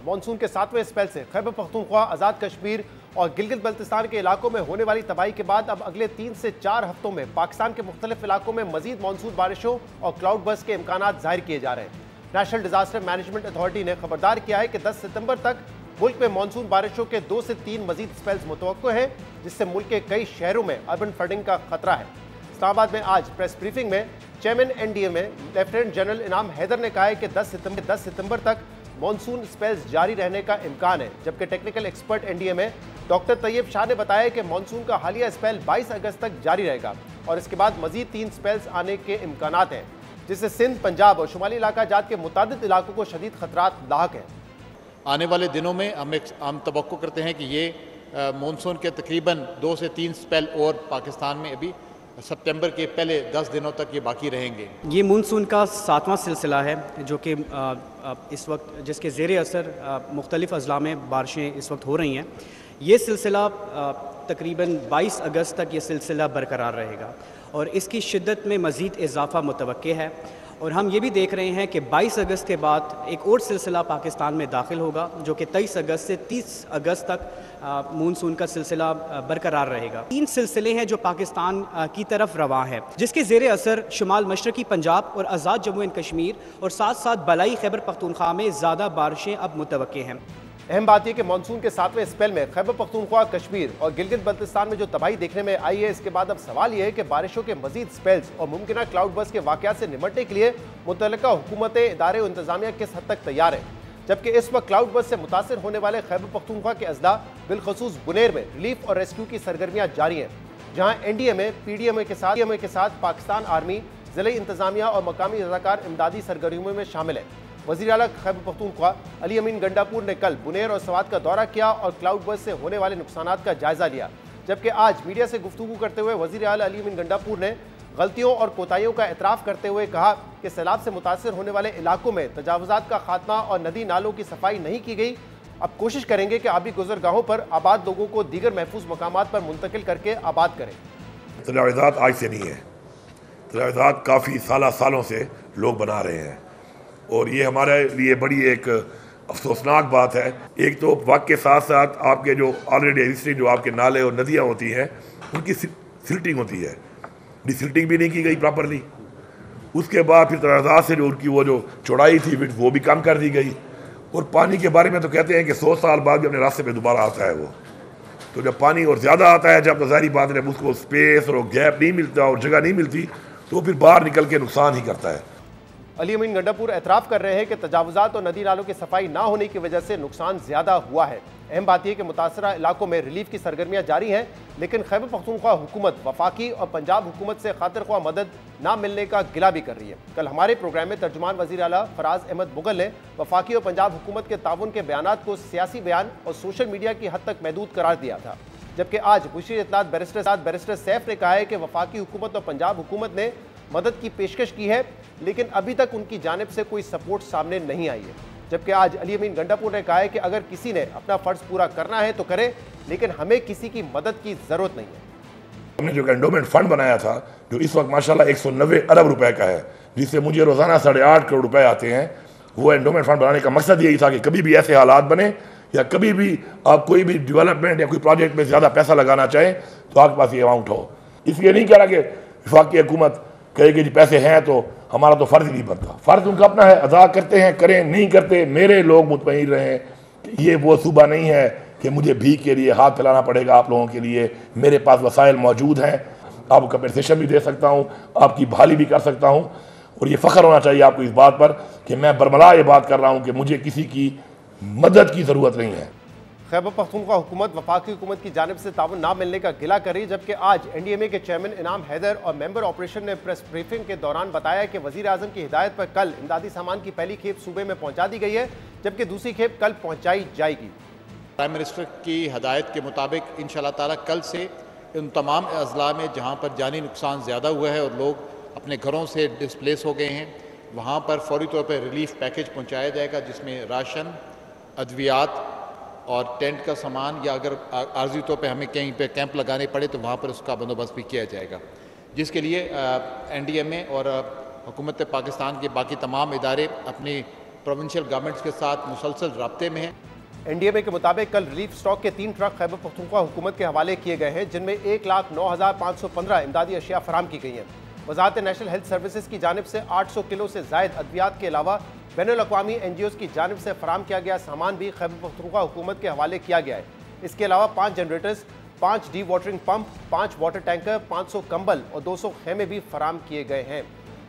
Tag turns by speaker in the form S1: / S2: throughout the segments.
S1: Monsoon के 7वें spell से खैबर पख्तूनख्वा, आज़ाद कश्मीर और गिलगित बल्तिस्तान के इलाकों में होने वाली तबाही के बाद अब अगले 3 से 4 हफ्तों में पाकिस्तान के मुख्तलिफ इलाकों में मजीद मॉनसून बारिशों और क्लाउड बर्स्ट के इम्कानात जाहिर किए जा रहे हैं। नेशनल डिजास्टर मैनेजमेंट अथॉरिटी ने खबरदार किया है कि 10 सितंबर तक मुल्क में मॉनसून बारिशों के 2 से 3 मजीद स्पेल्स मुतवक्को हैं, जिससे मुल्क के कई शहरों में अर्बन फ्लडिंग का खतरा है। इस्लामाबाद में आज प्रेस ब्रीफिंग में चेयरमैन एनडीएमए लेफ्टिनेंट जनरल इनाम हैदर ने कहा है कि 10 सितंबर तक मॉनसून स्पेल्स जारी रहने का इम्कान है, जबकि technical expert NDMA doctor Tayyab Shah ने बताया कि मॉनसून का हालिया स्पेल 22 अगस्त तक जारी रहेगा और इसके बाद मजीद 3 स्पेल्स आने के इम्कानात हैं, जिससे सिंध, पंजाब और शुमाली इलाका जात के मुतादिद इलाकों को शदीद खतरात लाहक हैं।
S2: आने वाले दिनों में हम तवक्को करते हैं कि ये मॉनसून के तकरीबन 2 से 3 स्पेल और पाकिस्तान में अभी सितंबर के पहले 10 दिनों तक ये बाकी रहेंगे।
S3: ये मानसून का 7वां सिलसिला है जो कि इस वक्त जिसके ज़ेर असर मुख्तलिफ़ अज़ला में बारिशें इस वक्त हो रही हैं। ये सिलसिला तकरीबन 22 अगस्त तक ये सिलसिला बरकरार रहेगा और इसकी शिद्दत में मज़ीद इजाफ़ा मुतवक्के है और हम ये भी देख रहे हैं कि 22 अगस्त के बाद एक और सिलसिला पाकिस्तान में दाखिल होगा जो कि 23 अगस्त से 30 अगस्त तक मानसून का सिलसिला बरकरार रहेगा। 3 सिलसिले हैं जो पाकिस्तान की तरफ रवां है, जिसके ज़ेर असर शुमाल मशरक़ी पंजाब और आज़ाद जम्मू एंड कश्मीर और साथ साथ बलाई खैबर पख्तूनख्वा में ज़्यादा बारिशें अब मुतवक्के हैं।
S1: अहम बात यह कि मानसून के 7वें स्पेल में खैबर पख्तूनख्वा, कश्मीर और गिलगित बल्तिस्तान में जो तबाही देखने में आई है, इसके बाद अब सवाल यह है कि बारिशों के मजीद स्पेल्स और मुमकिन क्लाउड बर्स्ट के वाक़यात से निपटने के लिए मुतल्लिका हुकूमतें, इदारे और इंतजामिया किस हद तक तैयार है। जबकि इस वक्त क्लाउड बर्स्ट से मुतासर होने वाले खैबर पख्तूनख्वा के अजला बिलखसूस बुनेर में रिलीफ और रेस्क्यू की सरगर्मियां जारी हैं, जहां एनडीएमए, पीडीएमए के साथ पाकिस्तान आर्मी, ज़िले इंतजामिया और मकामी रज़ाकार इमदादी सरगर्मियों में शामिल है। वज़ीर आला खैबर पख्तूनख्वा अली अमीन गंडापुर ने कल बुनेर और सवात का दौरा किया और क्लाउड बर्स्ट से होने वाले नुकसानात का जायजा लिया, जबकि आज मीडिया से गुफ्तगू करते हुए वज़ीर आला अली अमीन गंडापुर ने गलतियों और कोताहियों का एतराफ़ करते हुए कहा कि सैलाब से मुतासर होने वाले इलाकों में तजावुज़ात का खात्मा और नदी नालों की सफाई नहीं की गई। अब कोशिश करेंगे कि आबी गुज़रगाहों पर आबाद लोगों को दीगर महफूज मकामात पर मुंतकिल करके आबाद करें।
S4: तजावुज़ात आज से नहीं है, तजावुज़ात काफ़ी सालों से लोग बना रहे हैं और ये हमारे लिए बड़ी एक अफसोसनाक बात है। एक तो वक्त के साथ साथ आपके जो ऑलरेडी एग्जिस्टिंग जो आपके नाले और नदियाँ होती हैं उनकी सिल्टिंग होती है, डिसिल्टिंग भी नहीं की गई प्रॉपरली। उसके बाद फिर तजावुज़ात से जो उनकी वो जो चौड़ाई थी वो भी कम कर दी गई। और पानी के बारे में तो कहते हैं कि 100 साल बाद भी अपने रास्ते पे दोबारा आता है वो। तो जब पानी और ज़्यादा आता है, जब तो ज़ाहिर बात है उसको स्पेस और गैप नहीं मिलता और जगह नहीं मिलती तो फिर बाहर निकल के नुकसान ही करता है।
S1: अली अमीन गंडापुर एतराफ़ कर रहे हैं कि तजावुज़ात और नदी नालों की सफाई ना होने की वजह से नुकसान ज़्यादा हुआ है। अहम बात यह कि मुतासरा इलाकों में रिलीफ की सरगर्मियाँ जारी हैं, लेकिन खैबर पख्तूनख्वा हुकूमत वफाकी और पंजाब हुकूमत से खातिर ख्वाह मदद ना मिलने का गिला भी कर रही है। कल हमारे प्रोग्राम में तर्जुमान वज़ीर आला फराज अहमद मुगल ने वफाकी और पंजाब हुकूमत के ताउन के बयानात को सियासी बयान और सोशल मीडिया की हद तक महदूद करार दिया था, जबकि आज मुशीर इत्तलात बैरिस्टर सैफ ने कहा है कि वफाकी हुकूमत और पंजाब हुकूमत ने मदद की पेशकश की है, लेकिन अभी तक उनकी जानिब से कोई सपोर्ट सामने नहीं आई है। जबकि आज अली अमीन गंडापुर ने कहा है कि अगर किसी ने अपना फ़र्ज़ पूरा करना है तो करे, लेकिन हमें किसी की मदद की ज़रूरत नहीं है।
S4: हमने जो एंडोमेंट फंड बनाया था जो इस वक्त माशाल्लाह 190 अरब रुपए का है, जिससे मुझे रोज़ाना 8.5 करोड़ रुपए आते हैं, वो एंडोमेंट फंड बनाने का मकसद यही था कि कभी भी ऐसे हालात बने या कभी भी आप कोई भी डेवलपमेंट या कोई प्रोजेक्ट में ज़्यादा पैसा लगाना चाहें तो आपके पास ये अमाउंट हो। इसलिए नहीं कह रहा कि वफाकी हुकूमत कहे कि जी पैसे हैं तो हमारा तो फ़र्ज़ ही नहीं बनता। फ़र्ज़ उनका अपना है, अदा करते हैं, करें, नहीं करते मेरे लोग मुतमईन रहें कि ये वो सूबा नहीं है कि मुझे भीख के लिए हाथ फैलाना पड़ेगा आप लोगों के लिए। मेरे पास वसाइल मौजूद हैं, आपको कंपनसेशन भी दे सकता हूँ, आपकी बहाली भी कर सकता हूँ और ये फ़ख्र होना चाहिए आपको इस बात पर कि मैं बरमला ये बात कर रहा हूँ कि मुझे किसी की मदद की ज़रूरत नहीं है।
S1: खैबर पख्तूनख्वा हुकूमत वफाकी हुकूमत की जानिब से ताउन ना मिलने का गिला करी, जबकि आज एनडीएमए के चेयरमैन इनाम हैदर और मेंबर ऑपरेशन ने प्रेस ब्रीफिंग के दौरान बताया कि वज़ीर आज़म की हिदायत पर कल इमदादी सामान की पहली खेप सूबे में पहुंचा दी गई है, जबकि दूसरी खेप कल पहुंचाई जाएगी।
S2: प्राइम मिनिस्टर की हदायत के मुताबिक इंशाअल्लाह ताला कल से उन तमाम अजला में जहाँ पर जानी नुकसान ज़्यादा हुआ है और लोग अपने घरों से डिस्प्लेस हो गए हैं, वहाँ पर फौरी तौर पर रिलीफ पैकेज पहुँचाया जाएगा, जिसमें राशन, अद्वियात और टेंट का सामान, या अगर आर्जी तौर पे हमें कहीं पे कैंप लगाने पड़े तो वहाँ पर उसका बंदोबस्त भी किया जाएगा, जिसके लिए एनडीएमए और हुकूमत पाकिस्तान के बाकी तमाम इदारे अपनी प्रोविंशियल गवर्नमेंट्स के साथ मुसलसल रब्ते में हैं।
S1: एनडीएमए के मुताबिक कल रिलीफ स्टॉक के 3 ट्रक खैबर पख्तूनख्वा हुकूमत के हवाले किए गए हैं, जिनमें 1,09,515 इमदादी अशिया फराम की गई हैं। वजारत नेशनल हेल्थ सर्विसेज की जानिब से 800 किलो से जायद अद्वियात के अलावा बैनुल-अक़वामी NGOs की जानिब से फराम किया गया सामान भी खैबर पख्तूनख्वा हुकूमत के हवाले किया गया है। इसके अलावा 5 generators, 5 D watering pump, 5 water tanker, 500 कंबल और 200 खेमे भी फराम किए गए हैं।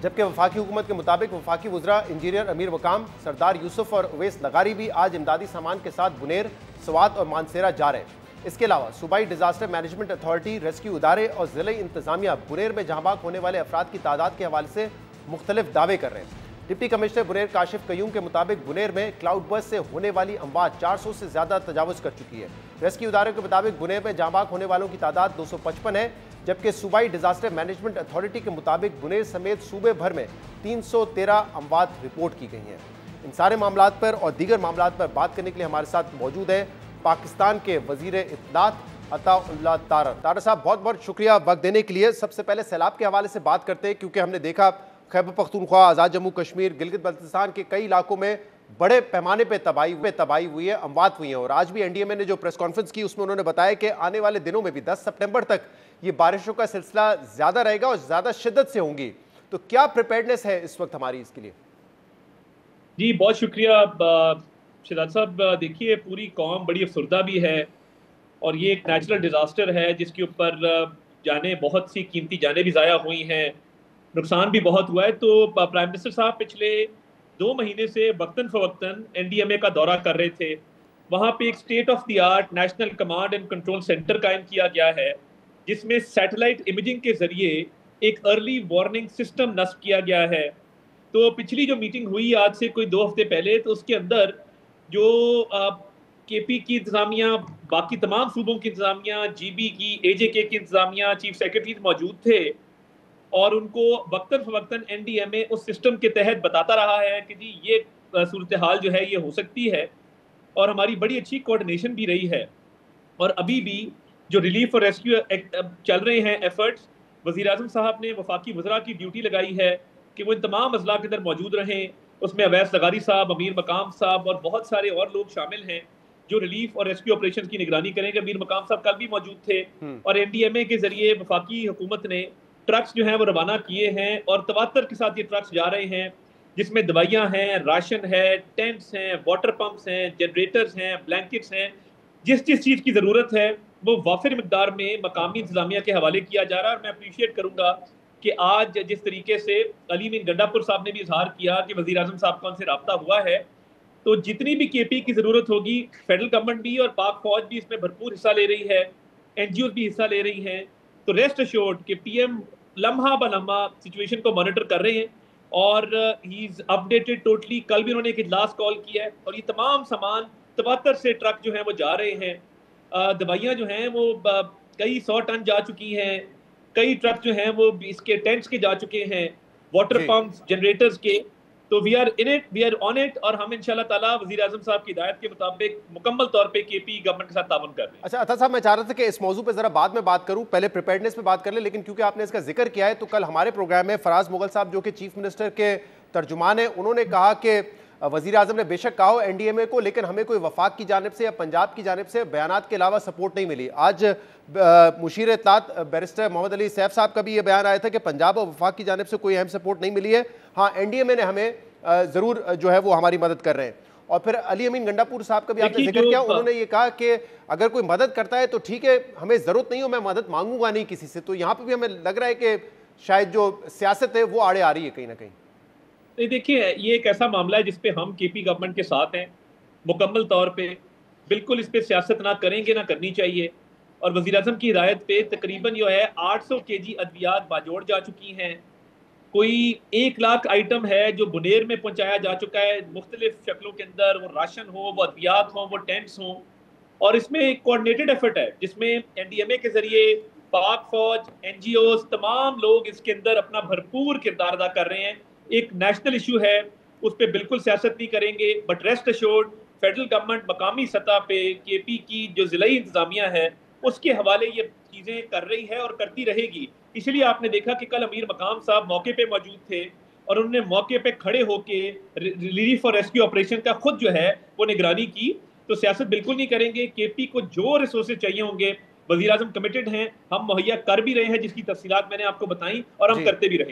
S1: जबकि वफाकी हुकूमत के मुताबिक वफाकी वज़रा इंजीनियर अमीर मकाम, सरदार यूसुफ और उवैस लगारी भी आज इमदादी सामान के साथ बुनेर, स्वात और मानसेरा जा रहे हैं। इसके अलावा सूबाई डिजास्टर मैनेजमेंट अथॉरिटी, रेस्क्यू इदारे और ज़िले इंतजामिया बुनेर में जहाँ होने वाले अफराद की तादाद के हवाले से मुख्तलिफ दावे कर रहे हैं। डिप्टी कमिश्नर बुनेर काशिफ कयूम के मुताबिक बुनेर में क्लाउड बर्स्ट से होने वाली अमवात 400 से ज़्यादा तजावुज़ कर चुकी है। रेस्क्यू इदारे के मुताबिक बुनेर में जहाँ होने वालों की तादाद 255 है, जबकि सूबाई डिजास्टर मैनेजमेंट अथॉरिटी के मुताबिक बुनेर समेत सूबे भर में 313 अमवात रिपोर्ट की गई हैं। इन सारे मामलात पर और दीगर मामलात पर बात करने के लिए हमारे साथ मौजूद है पाकिस्तान के वजीर इत्तलात अताउल्लाह तारर। तारर साहब, बहुत बहुत शुक्रिया वक्त देने के लिए। सबसे पहले सैलाब के हवाले से बात करते हैं, क्योंकि हमने देखा खैबर पख्तूनख्वा, आज़ाद जम्मू कश्मीर, गिलगित बल्तिस्तान के कई इलाकों में बड़े पैमाने पर तबाही हुई है, अमवात हुई हैं। और आज भी एनडीएमए ने जो प्रेस कॉन्फ्रेंस की उसमें उन्होंने बताया कि आने वाले दिनों में भी 10 सितंबर तक ये बारिशों का सिलसिला ज़्यादा रहेगा और ज़्यादा शिद्दत से होंगी। तो क्या प्रिपेयर्डनेस है इस वक्त हमारी इसके लिए?
S5: जी बहुत शुक्रिया शहजाद साहब। देखिए, पूरी कौम बड़ी अफसरदा भी है और ये एक नेचुरल डिज़ास्टर है जिसके ऊपर जाने बहुत सी कीमती जाने भी ज़ाया हुई हैं, नुकसान भी बहुत हुआ है। तो प्राइम मिनिस्टर साहब पिछले 2 महीने से वक्तन फ़वक्तन एनडीएमए का दौरा कर रहे थे। वहाँ पे एक state of the art national command and control centre कायम किया गया है, जिसमें सैटेलाइट इमेजिंग के ज़रिए एक अर्ली वार्निंग सिस्टम नस्ब किया गया है। तो पिछली जो मीटिंग हुई आज से कोई 2 हफ्ते पहले, तो उसके अंदर जो केपी की इंतजामिया, बाकी तमाम सूबों की इंतजामिया, जीबी की, एजेके की इंतजामिया, चीफ सेक्रेटरीज मौजूद थे और उनको वक्तन फवक्तन एनडीएमए उस सिस्टम के तहत बताता रहा है कि जी ये सूरत हाल जो है ये हो सकती है। और हमारी बड़ी अच्छी कोऑर्डिनेशन भी रही है। और अभी भी जो रिलीफ और रेस्क्यू चल रहे हैं एफर्ट्स, वज़ीर आज़म साहब ने वफाकी वज़रा की ड्यूटी लगाई है कि वो इन तमाम अजला के अंदर मौजूद रहें। उसमें अवैस लगारी साहब, अमीर मकाम साहब और बहुत सारे और लोग शामिल हैं जो रिलीफ और रेस्क्यू ऑपरेशन की निगरानी करेंगे। अमीर मकाम साहब कल भी मौजूद थे। और एनडीएमए के जरिए वफाकी हुकूमत ने ट्रक्स जो हैं वो रवाना किए हैं और तवातर के साथ ये ट्रक्स जा रहे हैं, जिसमें दवाइयाँ हैं, राशन है, टेंट्स हैं, वाटर पंप्स हैं, जनरेटर्स हैं, ब्लैंकेट्स हैं। जिस चीज़ की ज़रूरत है वो वाफिर मिकदार में मकामी इंतजामिया के हवाले किया जा रहा है। और मैं अप्रीशिएट करूँगा कि आज जिस तरीके से अली मीन गंडापुर साहब ने भी इजहार किया कि वज़ीर आज़म साहब का उनसे रब्ता हुआ है, तो जितनी भी केपी की ज़रूरत होगी, फेडरल गवर्नमेंट भी और पाक फौज भी इसमें भरपूर हिस्सा ले रही है, एनजीओ भी हिस्सा ले रही हैं। तो रेस्ट अश्योर्ड कि पीएम लम्हा ब लम्हा सिचुएशन को मॉनिटर कर रहे हैं और ही इज़ अपडेटेड टोटली। कल भी उन्होंने एक इजलास कॉल किया है और ये तमाम सामान तवातर से ट्रक जो हैं वो जा रहे हैं। दवाइयाँ जो हैं वो कई 100 टन जा चुकी हैं, कई ट्रक जो हैं वो इसके टेंट्स के जा चुके हैं, वाटर पंप्स, जनरेटर्स के। तो we are in it, we are on it और हम इंशाल्लाह ताला वज़ीर आज़म साहब की हिदायत के मुताबिक मुकम्मल तौर पे केपी गवर्नमेंट के साथ ताउन कर रहे हैं।
S1: अच्छा अता साहब, मैं चाह रहा था कि इस मौजू पे जरा बाद में बात करूं, पहले प्रिपेयर्डनेस पे बात कर ले, लेकिन क्योंकि आपने इसका जिक्र किया है तो कल हमारे प्रोग्राम में फराज मुगल साहब जो कि चीफ मिनिस्टर के तर्जुमान है, उन्होंने कहा कि वज़ीर आज़म ने बेशक कहा हो एनडीएमए को, लेकिन हमें कोई वफाक की जानिब से या पंजाब की जानिब से बयानात के अलावा सपोर्ट नहीं मिली। आज मुशीर इत्तलात बैरिस्टर मोहम्मद अली सैफ साहब का भी ये बयान आया था कि पंजाब और वफाक की जानिब से कोई अहम सपोर्ट नहीं मिली है। हाँ, एनडीएमए ने हमें ज़रूर जो है वो हमारी मदद कर रहे हैं। और फिर अली अमीन गंडापुर साहब का भी आपने जिक्र किया, उन्होंने ये कहा कि अगर कोई मदद करता है तो ठीक है, हमें ज़रूरत नहीं हो, मैं मदद मांगूंगा नहीं किसी से। तो यहाँ पर भी हमें लग रहा है कि शायद जो सियासत है वो आड़े आ रही है कहीं ना कहीं।
S5: नहीं, देखिए ये एक ऐसा मामला है जिसपे हम केपी गवर्नमेंट के साथ हैं मुकम्मल तौर पे। बिल्कुल इस पे सियासत ना करेंगे, ना करनी चाहिए। और वज़ीर आज़म की हिदायत पे तकरीबन जो है 800 केजी अद्वियात बाजोड़ जा चुकी हैं। कोई 1 लाख आइटम है जो बुनेर में पहुंचाया जा चुका है मुख्तलिफ शक्लों के अंदर, वो राशन हो, वो अद्वियात हों, वो टेंट्स हों। और इसमें एक कोऑर्डिनेटेड एफर्ट है जिसमें एनडीएमए के जरिए पाक फौज, एनजीओज, तमाम लोग इसके अंदर अपना भरपूर किरदार अदा कर रहे हैं। एक नेशनल इशू है, उस पर बिल्कुल सियासत नहीं करेंगे, but rest assured federal government मकामी सतह पे केपी की जो ज़िलाई इंतजामिया है उसके हवाले ये चीज़ें कर रही है और करती रहेगी। इसलिए आपने देखा कि कल अमीर मकाम साहब मौके पे मौजूद थे और उन्होंने मौके पे खड़े होके रिलीफ और रेस्क्यू ऑपरेशन का खुद जो है वो निगरानी की। तो सियासत बिल्कुल नहीं करेंगे। केपी को जो रिसोर्सेज चाहिए होंगे, वजीर आजम कमिटेड हैं, हम मुहैया कर भी रहे हैं, जिसकी तफसीलात मैंने आपको बताई, और हम करते भी रहेंगे।